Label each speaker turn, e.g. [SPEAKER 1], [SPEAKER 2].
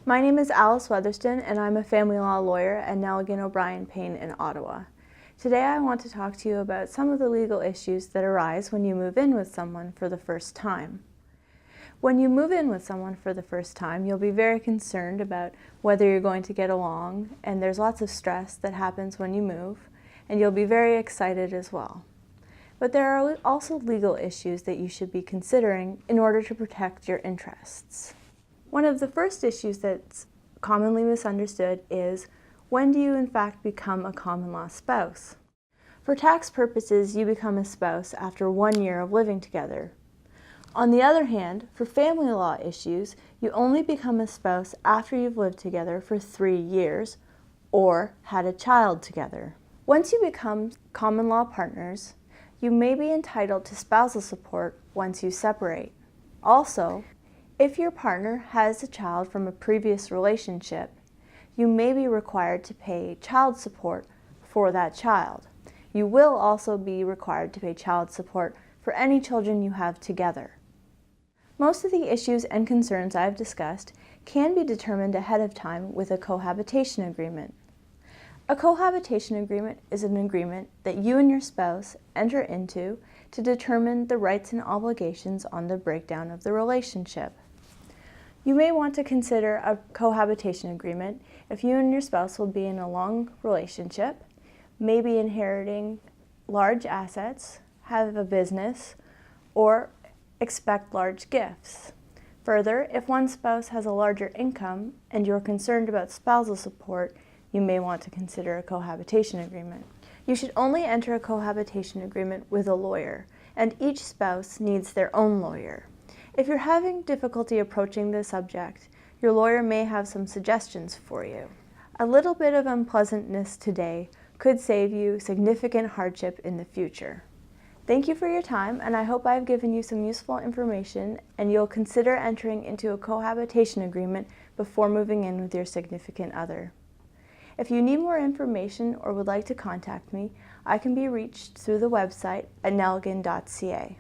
[SPEAKER 1] My name is Alice Weatherston, and I'm a family law lawyer at Nelligan O'Brien Payne in Ottawa. Today I want to talk to you about some of the legal issues that arise when you move in with someone for the first time. When you move in with someone for the first time, you'll be very concerned about whether you're going to get along, and there's lots of stress that happens when you move, and you'll be very excited as well. But there are also legal issues that you should be considering in order to protect your interests. One of the first issues that's commonly misunderstood is, when do you in fact become a common law spouse? For tax purposes, you become a spouse after 1 year of living together. On the other hand, for family law issues, you only become a spouse after you've lived together for 3 years or had a child together. Once you become common law partners, you may be entitled to spousal support once you separate. Also, if your partner has a child from a previous relationship, you may be required to pay child support for that child. You will also be required to pay child support for any children you have together. Most of the issues and concerns I've discussed can be determined ahead of time with a cohabitation agreement. A cohabitation agreement is an agreement that you and your spouse enter into to determine the rights and obligations on the breakdown of the relationship. You may want to consider a cohabitation agreement if you and your spouse will be in a long relationship, may be inheriting large assets, have a business, or expect large gifts. Further, if one spouse has a larger income and you're concerned about spousal support, you may want to consider a cohabitation agreement. You should only enter a cohabitation agreement with a lawyer, and each spouse needs their own lawyer. If you're having difficulty approaching the subject, your lawyer may have some suggestions for you. A little bit of unpleasantness today could save you significant hardship in the future. Thank you for your time, and I hope I've given you some useful information and you'll consider entering into a cohabitation agreement before moving in with your significant other. If you need more information or would like to contact me, I can be reached through the website at nelligan.ca.